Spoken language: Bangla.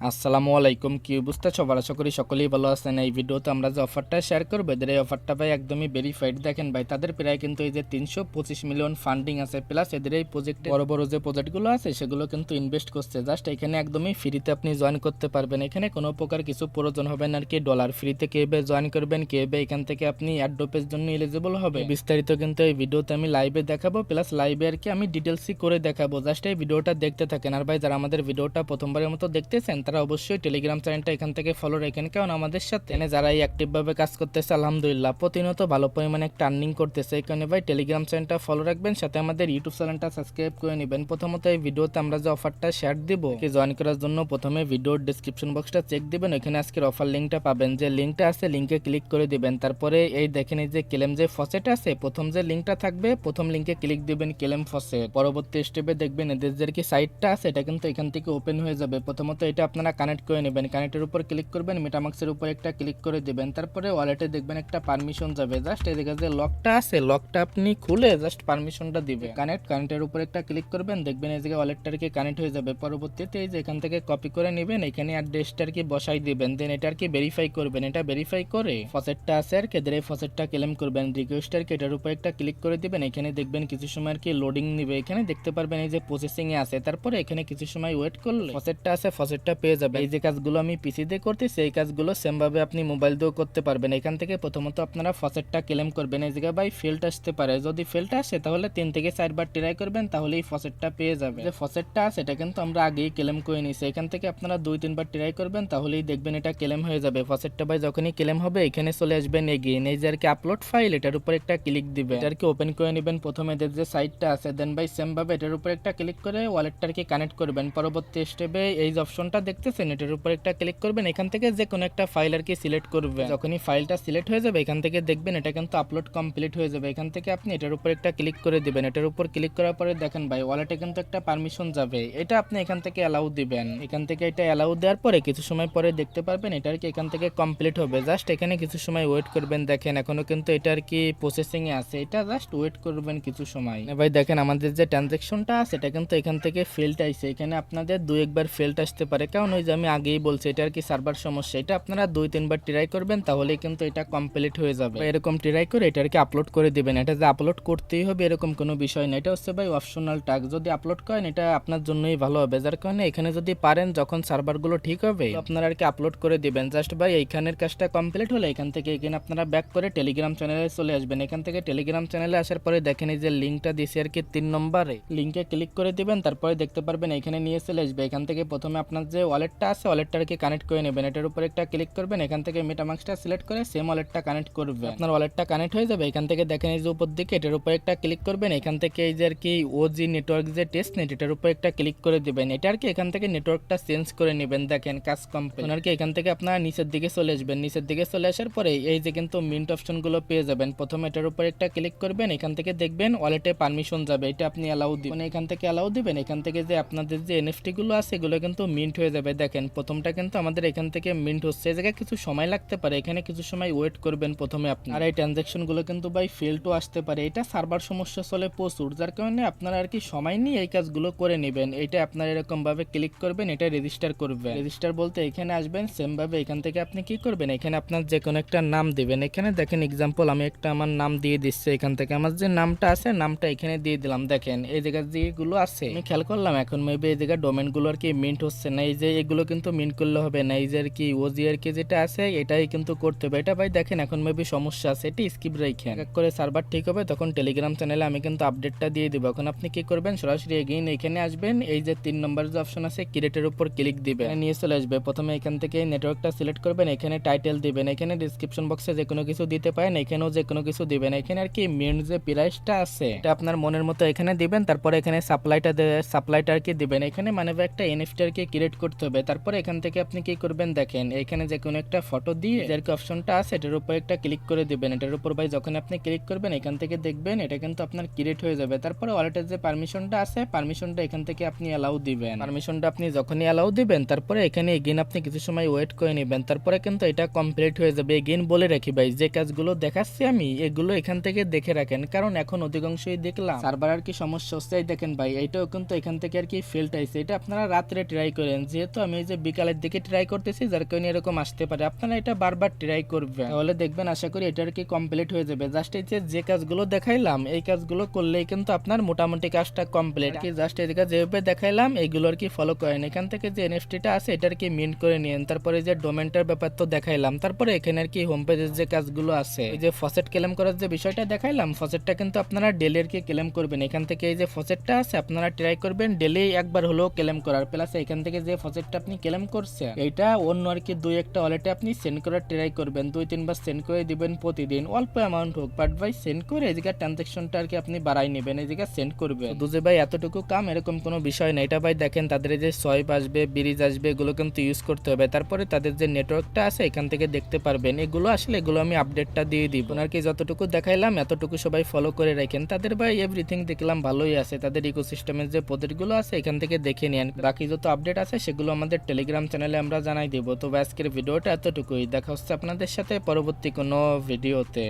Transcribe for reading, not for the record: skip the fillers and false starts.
আসসালামু আলাইকুম, কি অবস্থা সবার? আশা করি সকলেই ভালো আছেন। এই ভিডিওতে আমরা যে অফারটা শেয়ার করবো, এদের এই অফারটা ভাই একদমই ভেরিফাইড। দেখেন ভাই, তাদের প্রায় কিন্তু এই যে 325 মিলিয়ন ফান্ডিং আছে, প্লাস এদের এই প্রজেক্টে বড় বড় যে প্রজেক্টগুলো আছে সেগুলো কিন্তু ইনভেস্ট করছে। জাস্ট এখানে একদমই ফ্রিতে আপনি জয়েন করতে পারবেন। এখানে কোনো প্রকার কিছু প্রয়োজন হবে না আর কি। ডলার ফ্রিতে কিভাবে জয়েন করবেন, কিভাবে এখান থেকে আপনি অ্যাডোপের জন্য এলিজিবল হবে, বিস্তারিত কিন্তু এই ভিডিওতে আমি লাইভে দেখাবো, প্লাস লাইভে আর কি আমি ডিটেলসই করে দেখাবো। জাস্ট এই ভিডিওটা দেখতে থাকেন। আর ভাই, যারা আমাদের ভিডিওটা প্রথমবারের মতো দেখতেছেন তারা অবশ্যই টেলিগ্রাম চ্যানেলটা এখান থেকে ফলো রাখেন, কারণ আমাদের সাথে যারা এই অ্যাক্টিভ ভাবে কাজ করতেছে আলহামদুলিল্লাহ প্রতিনিয়ত ভালো পরিমাণে একটা আর্নিং করতেছে। এই কারণে ভাই টেলিগ্রাম চ্যানেলটা ফলো রাখবেন, সাথে আমাদের ইউটিউব চ্যানেলটা সাবস্ক্রাইব করে নেবেন। প্রথমত এই ভিডিওতে আমরা যে অফারটা শেয়ার দিব, জয়েন করার জন্য প্রথমে ভিডিওর ডেসক্রিপশন বক্সটা চেক দিবেন, ওখানে আজকের অফার লিঙ্কটা পাবেন। যে লিঙ্কটা আছে লিঙ্কে ক্লিক করে দিবেন। তারপরে এই দেখেন এই যে ক্লেম যে ফসেট আছে, প্রথম যে লিঙ্কটা থাকবে প্রথম লিঙ্কে ক্লিক দিবেন, ক্লেম ফসেট। পরবর্তী স্টেপে দেখবেন এদের যে কি সাইটটা আছে এটা কিন্তু এখান থেকে ওপেন হয়ে যাবে। প্রথমত এটা আপনারা কানেক্ট করে নেবেন, কানেক্টের উপর ক্লিক করবেন, মেটামাক্সের উপর একটা ক্লিক করে দিবেন। তারপরে ওয়ালেটে দেখবেন একটা পারমিশন যাবে, জাস্ট এই জায়গায় যে লকটা আছে লকটা আপনি খুলে জাস্ট পারমিশনটা দিবেন। কানেক্টের উপর একটা ক্লিক করবেন, দেখবেন এই জায়গায় ওয়ালেটটা আর কি কানেক্ট হয়ে যাবে। পরবর্তীতে এই যে এখান থেকে কপি করে নেবেন, এখানে অ্যাড্রেসটা আর কি বসাই দিবেন, দেন এটা আর কি ভেরিফাই করবেন। এটা ভেরিফাই করে ফসেটটা আছে আর কি এদের এই ফসেটটা ক্লেম করবেন। রিকোয়েস্ট আর কি এটার উপর একটা ক্লিক করে দিবেন। এখানে দেখবেন কিছু সময় আর কি লোডিং নিবে, এখানে দেখতে পারবেন এই যে প্রসেসিং এ আছে। তারপরে এখানে কিছু সময় ওয়েট করলে ফসেটটা আছে ফসেটটা পেয়ে যাবে। এই যে কাজগুলো আমি পিসি দিয়ে করতেছি এই কাজগুলো সেম ভাবে আপনি মোবাইল দিয়েও করতে পারবেন। এখান থেকে প্রথমত আপনারা ফসেটটা ক্লেম করবেন। এই জায়গায় ভাই ফেল্ট আসতে পারে, যদি ফেল্ট আসে তাহলে 3 থেকে 4 বার ট্রাই করবেন, তাহলেই ফসেটটা পেয়ে যাবে। যে ফসেটটা আছে এটা কিন্তু আমরা আগেই ক্লেম করে নিয়েছি, এখান থেকে আপনারা 2-3 বার ট্রাই করবেন, তাহলেই দেখবেন এটা ক্লেম হয়ে যাবে। ফসেটটা ভাই যখনই ক্লেম হবে এখানে চলে আসবেন এগেইন, এই যে আর কি আপলোড ফাইল এটার উপর একটা ক্লিক দিবেন, এটা আর কি ওপেন করে নেবেন প্রথমে এদের যে সাইটটা আছে। দেন ভাই সেম ভাবে এটার উপর একটা ক্লিক করে ওয়ালেটটা আর কি কানেক্ট করবেন। পরবর্তী স্টেপে এই যে অপশনটা দেখতেছেন এটার উপর একটা ক্লিক করবেন, এখান থেকে যে কোনো একটা ফাইল আর কি সিলেক্ট করবেন। যখনই ফাইলটা সিলেক্ট হয়ে যাবে এখান থেকে দেখবেন এটা কিন্তু আপলোড কমপ্লিট হয়ে যাবে। এখান থেকে আপনি এটার উপর একটা ক্লিক করে দিবেন, এটার উপর ক্লিক করার পরে দেখেন ভাই ওয়ালেটে কিন্তু একটা পারমিশন যাবে, এটা আপনি এখান থেকে অ্যালাউ দিবেন। এখান থেকে এটা অ্যালাউ দেওয়ার পরে কিছু সময় পরে দেখতে পারবেন এটা আর কি এখান থেকে কমপ্লিট হবে। জাস্ট এখানে কিছু সময় ওয়েট করবেন। দেখেন এখনো কিন্তু এটা আর কি প্রসেসিং এ আছে, এটা জাস্ট ওয়েট করবেন কিছু সময়। ভাই দেখেন আমাদের যে ট্রানজাকশনটা আছে এটা কিন্তু এখান থেকে ফেল্ট আইছে, এখানে আপনাদের 2-1 বার ফেল্ট আসতে পারে, কারণ ওই যে আমি আগেই বলছি এটা আর কি সার্ভার সমস্যা। এটা আপনারা 2-3 বার ট্রাই করবেন, তাহলে কিন্তু এটা কমপ্লিট হয়ে যাবে। এরকম ট্রাই করে এটা আর কি আপলোড করে দিবেন। এটা যে আপলোড করতেই হবে এরকম কোনো বিষয় না, এটা হচ্ছে ভাই অপশনাল টাস্ক। যদি আপলোড করেন এটা আপনার জন্যই ভালো হবে, যার কারণে এখানে যদি পারেন যখন সার্ভারগুলো ঠিক হবে আপনারা আর কি আপলোড করে দিবেন। জাস্ট ভাই এইখানের কাজটা কমপ্লিট হলে এখান থেকে এখানে আপনারা ব্যাক করে টেলিগ্রাম চ্যানেলে চলে আসবেন। এখান থেকে টেলিগ্রাম চ্যানেলে আসার পরে দেখেন এই যে লিঙ্কটা দিয়েছি আর কি 3 নম্বরে, লিঙ্কে ক্লিক করে দিবেন। তারপরে দেখতে পারবেন এখানে নিয়ে চলে আসবে। এখান থেকে প্রথমে আপনার যে ওয়ালেটটা আছে ওয়ালেটটা আর কি কানেক্ট করে নেবেন, এটার উপর একটা ক্লিক করবেন, এখান থেকে মেটামাক্সটা সিলেক্ট করে সেম ওয়ালেটটা কানেক্ট করবে। আপনার ওয়ালেটটা কানেক্ট হয়ে যাবে। এখান থেকে দেখেন এই যে উপর দিকে এটার উপর একটা ক্লিক করবেন, এখান থেকে এই যে আর কি ওজি নেটওয়ার্ক যে টেস্ট নেট এটার উপর একটা ক্লিক করে দিবেন। এটা আর কি এখান থেকে নেটওয়ার্কটা চেঞ্জ করে নেবেন। দেখেন কাজ কমপ্লিট। আর কি এখান থেকে আপনারা নিচের দিকে চলে আসবেন, নিচের দিকে চলে আসার পরে এই যে কিন্তু মিন্ট অপশনগুলো পেয়ে যাবেন। প্রথমে এটার উপর একটা ক্লিক করবেন, এখান থেকে দেখবেন ওয়ালেটে পারমিশন যাবে, এটা আপনি অ্যালাউ দিবেন। এখান থেকে অ্যালাউ দিবেন, এখান থেকে যে আপনাদের যে এনএফটি গুলো আছে এগুলো কিন্তু মিন্ট হয়ে যাবে। দেখেন প্রথমটা কিন্তু আমাদের এখান থেকে মিন্ট হচ্ছে, এই জায়গায় কিছু সময় লাগতে পারে, এখানে কিছু সময় ওয়েট করবেন প্রথমে আপনি। আর এই ট্রানজাকশন গুলো কিন্তু ভাই ফেলটও আসতে পারে, এটা সার্ভার সমস্যা চলে প্রচুর, যার কারণে আপনারা আর কি সময় নিয়ে এই কাজগুলো করে নেবেন। এটা আপনারা এরকম ভাবে ক্লিক করবেন, এটা রেজিস্টার করবেন। রেজিস্টার বলতে এখানে আসবেন, সেম ভাবে এখান থেকে আপনি কি করবেন, এখানে আপনার যে কোনো একটা নাম দিবেন। এখানে দেখেন এক্সাম্পল আমি একটা আমার নাম দিয়ে দিচ্ছি, এখান থেকে আমার যে নামটা আছে নামটা এখানে দিয়ে দিলাম। দেখেন এই জায়গায় যেগুলো আছে আমি খেয়াল করলাম এখন মেবি এই জায়গায় ডোমেন গুলো আর কি মিন্ট হচ্ছে না, এই যে এগুলো কিন্তু মিন্ট করলে হবে না, এই যে আর কি ওজি আর কি যেটা আছে এটাই কিন্তু করতে হবে। এটা ভাই দেখেন এখন মেবি সমস্যা আছে, এটি স্কিপ রাখেন, এক করে সার্ভার ঠিক হবে তখন টেলিগ্রাম চ্যানেলে আমি কিন্তু আপডেটটা দিয়ে দিব। এখন আপনি কি করবেন, সরাসরি এগেইন এখানে আসবেন, এই যে 3 নম্বর যে অপশন আছে ক্রিয়েটের উপর ক্লিক দিবেন, নিয়ে চলে আসবে। প্রথমে এখান থেকে নেটওয়ার্কটা সিলেক্ট করবেন, এখানে টাইটেল দিবেন, এখানে ডিসক্রিপশন বক্সে যে কোনো কিছু দিতে পারেন, এখানেও যে কোনো কিছু দিবেন। এখানে আর কি মেন যে প্রাইসটা আছে এটা আপনার মনের মতো এখানে দিবেন। তারপরে এখানে সাপ্লাইটা আর কি দিবেন, এখানে মানে একটা এনএফটি আর কি ক্রিয়েট করতে হবে। তারপরে এখান থেকে আপনি কি করবেন, দেখেন এখানে যে কোনো একটা ফটো দিয়ে যার কি অপশনটা আছে এটার উপর একটা ক্লিক করে দিবেন। এটার উপর ভাই যখন আপনি ক্লিক করবেন এখান থেকে দেখবেন এটা কিন্তু আপনার ক্রিয়েট হয়ে যাবে। তারপরে ওয়ালেটের যে পারমিশনটা আছে পারমিশনটা এখান থেকে আপনি অ্যালাউ দিবেন। পারমিশনটা আপনি যখনই অ্যালাউ দিবেন তারপরে এখানে এগেইন আপনি কিছু সময় ওয়েট করে নেবেন, তারপরে কিন্তু এটা কমপ্লিট হয়ে যাবে। এগেইন বলে রাখি ভাই, যে কাজগুলো দেখাচ্ছি আমি এগুলো এখান থেকে দেখে রাখেন, কারণ এখন অধিকাংশই দেখলাম সার্ভার আর কি সমস্যা হচ্ছে। দেখেন ভাই এইটাও কিন্তু এখান থেকে আর কি ফেল্ট আইছে, এটা আপনারা রাত্রে ট্রাই করেন, যেহেতু তো আমি এই যে বিকালের দিকে ট্রাই করতেছি, যার কারণে এরকম আসতে পারে। আপনারা এটা বারবার ট্রাই করবেন, তাহলে দেখবেন আশা করি এটা আর কি কমপ্লিট হয়ে যাবে। জাস্ট এই যে কাজগুলো দেখাইলাম এই কাজগুলো করলেই কিন্তু আপনার মোটামুটি কাজটা কমপ্লিট। কি জাস্ট এদিকে যেভাবে দেখাইলাম এইগুলো আর কি ফলো করেন। এখান থেকে যে এনএফটিটা আছে এটা আর কি মিন্ট করে নিন। তারপরে যে ডোমেনটার ব্যাপার তো দেখাইলাম, তারপরে এখানে আর কি হোম পেজের যে কাজগুলো আছে, এই যে ফসেট ক্লেম করার যে বিষয়টা দেখাইলাম, ফসেটটা কিন্তু আপনারা ডেলি আর কি ক্লেম করবেন। এখান থেকে এই যে ফসেটটা আছে আপনারা ট্রাই করবেন ডেলি একবার হলেও ক্লেম করার। প্লাস এখান থেকে যে ফসেটটা আপনি ক্লেম করছেন এইটা অন্য আর কি 2-1টা ওয়ালেটে আপনি সেন্ড করার ট্রাই করবেন। 2-3 বার সেন্ড করে দিবেন প্রতিদিন, অল্প অ্যামাউন্ট হোক, বাট ভাই সেন্ড করে এই জায়গায় ট্রানজাকশনটা আর কি আপনি বাড়াই নেবেন, এই জায়গায় সেন্ড করবেন। দুজে ভাই এতটুকু কাম, এরকম কোনো বিষয় না। এটা ভাই দেখেন তাদের যে সোয়াইপ আসবে, ব্রিজ আসবে, এগুলো কিন্তু ইউজ করতে হবে। তারপরে তাদের যে নেটওয়ার্কটা আছে এখান থেকে দেখতে পারবেন। এগুলো আসলে এগুলো আমি আপডেটটা দিয়ে দিব আর কি। যতটুকু দেখাইলাম এতটুকু সবাই ফলো করে রাখেন। তাদের ভাই এভরিথিং দেখলাম ভালোই আছে, তাদের ইকোসিস্টেমের যে প্রজেক্টগুলো আছে এখান থেকে দেখে নেন। বাকি যত আপডেট আছে সেগুলো আমাদের টেলিগ্রাম চ্যানেলে আমরা জানাই দেব। তো আজকের ভিডিওটা এতটুকুই, দেখা হচ্ছে আপনাদের সাথে পরবর্তী কোনো ভিডিওতে।